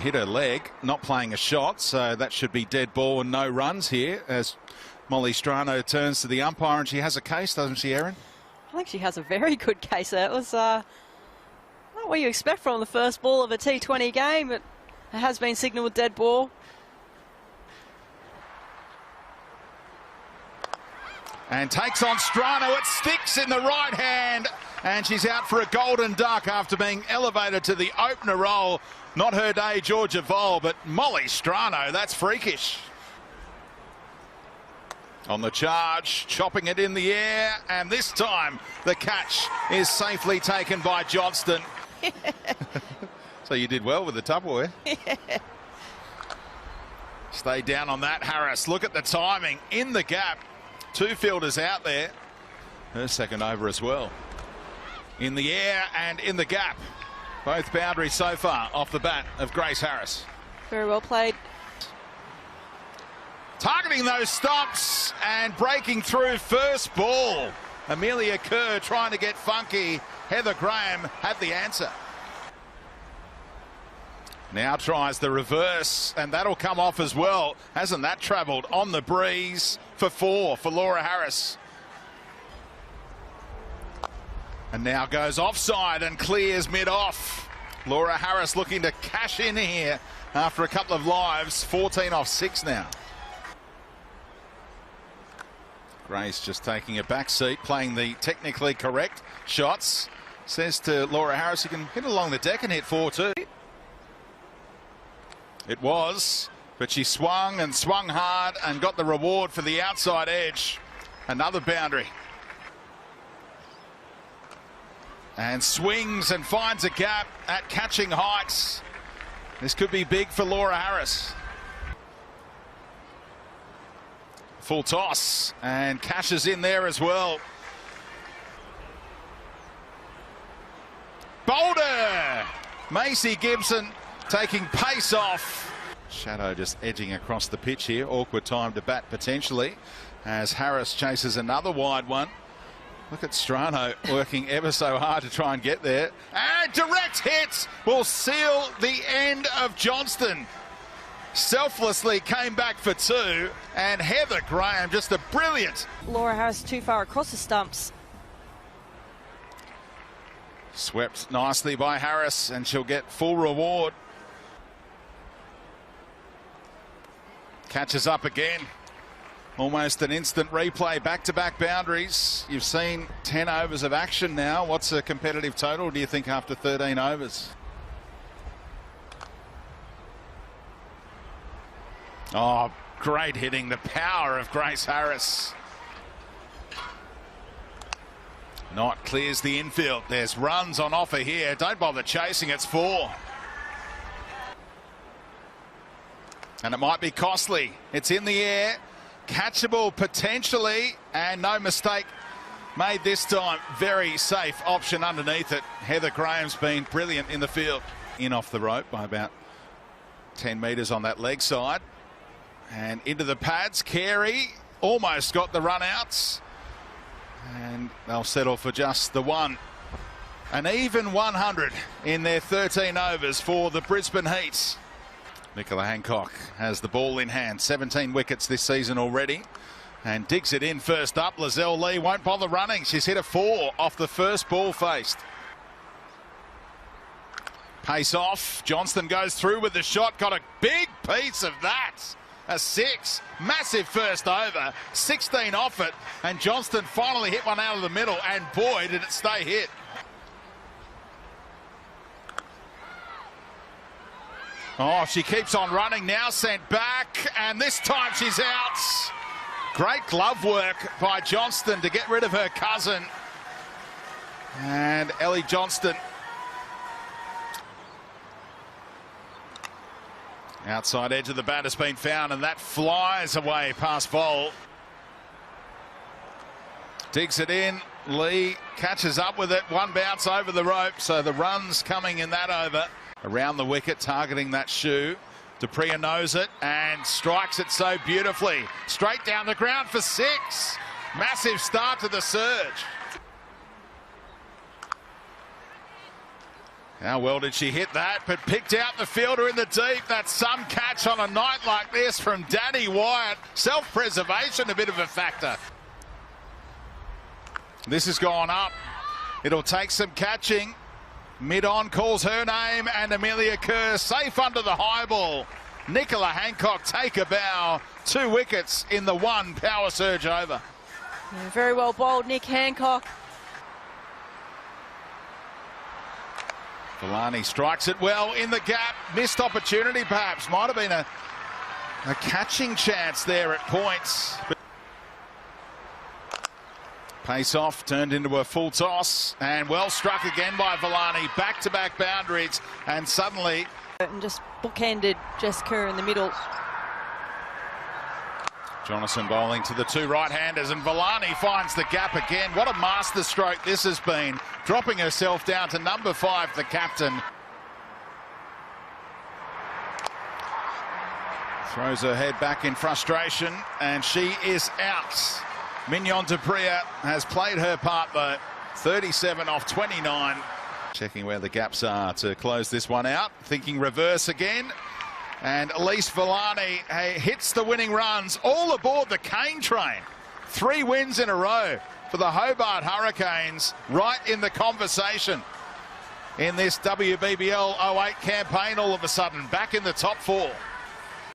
hit her leg, not playing a shot, so that should be dead ball and no runs here as Molly Strano turns to the umpire, and she has a case, doesn't she, Erin? I think she has a very good case there. It was not what you expect from the first ball of a T20 game, but it has been signalled dead ball. And takes on Strano. It sticks in the right hand, and she's out for a golden duck after being elevated to the opener role. Not her day, Georgia Vole, but Molly Strano, that's freakish. On the charge, chopping it in the air, and this time the catch is safely taken by Johnston. So you did well with the Tupperware. Stay down on that, Harris. Look at the timing in the gap. Two fielders out there. Her second over as well. In the air and in the gap. Both boundaries so far off the bat of Grace Harris. Very well played. Targeting those stumps and breaking through first ball. Amelia Kerr trying to get funky. Heather Graham had the answer. Now tries the reverse, and that'll come off as well. Hasn't that travelled on the breeze for 4 for Laura Harris? And now goes offside and clears mid-off. Laura Harris looking to cash in here after a couple of lives. 14 off 6 now. Grace just taking a back seat, playing the technically correct shots. Says to Laura Harris, you can hit along the deck and hit 4 too. It was, but she swung and swung hard and got the reward for the outside edge. Another boundary. And swings and finds a gap at catching heights. This could be big for Laura Harris. Full toss, and cashes in there as well. Boulder! Macy Gibson taking pace off. Shadow just edging across the pitch here. Awkward time to bat potentially as Harris chases another wide one. Look at Strano working ever so hard to try and get there. And direct hits will seal the end of Johnston. Selflessly came back for 2, and Heather Graham, just a brilliant. Laura Harris too far across the stumps. Swept nicely by Harris, and she'll get full reward. Catches up again. Almost an instant replay, back-to-back boundaries. You've seen 10 overs of action now. What's a competitive total, do you think, after 13 overs? Oh, great hitting, the power of Grace Harris. Not clears the infield. There's runs on offer here. Don't bother chasing, it's 4. And it might be costly. It's in the air, catchable potentially, and no mistake made this time. Very safe option underneath it. Heather Graham's been brilliant in the field. In off the rope by about 10 metres on that leg side. And into the pads, Carey almost got the run outs. And they'll settle for just the 1. An even 100 in their 13 overs for the Brisbane Heat. Nicola Hancock has the ball in hand. 17 wickets this season already. And digs it in first up. Lizelle Lee won't bother running. She's hit a 4 off the first ball faced. Pace off. Johnston goes through with the shot. Got a big piece of that. A 6. Massive first over. 16 off it. And Johnston finally hit one out of the middle. And boy, did it stay hit. Oh, she keeps on running now. Sent back. And this time she's out. Great glove work by Johnston to get rid of her cousin. And Ellie Johnston. Outside edge of the bat has been found, and that flies away past Vole. Digs it in. Lee catches up with it. One bounce over the rope, so the run's coming in that over. Around the wicket, targeting that shoe. Dupree knows it and strikes it so beautifully. Straight down the ground for 6. Massive start to the surge. How well did she hit that, but picked out the fielder in the deep. That's some catch on a night like this from Danny Wyatt. Self-preservation, a bit of a factor. This has gone up. It'll take some catching. Mid-on calls her name, and Amelia Kerr safe under the high ball. Nicola Hancock take a bow. 2 wickets in the 1 power surge over. Yeah, very well bowled, Nick Hancock. Villani strikes it well in the gap. Missed opportunity perhaps. Might have been a catching chance there at points. But pace off turned into a full toss, and well struck again by Villani. Back-to-back boundaries, and suddenly... And just bookended Jessica in the middle. Jonathan bowling to the 2 right-handers, and Villani finds the gap again. What a master stroke this has been, dropping herself down to number 5, the captain. Throws her head back in frustration, and she is out. Mignon de Pria has played her part though. 37 off 29. Checking where the gaps are to close this one out. Thinking reverse again. And Elise Villani hits the winning runs. All aboard the Kane train. 3 wins in a row for the Hobart Hurricanes. Right in the conversation in this WBBL 08 campaign all of a sudden. Back in the top 4.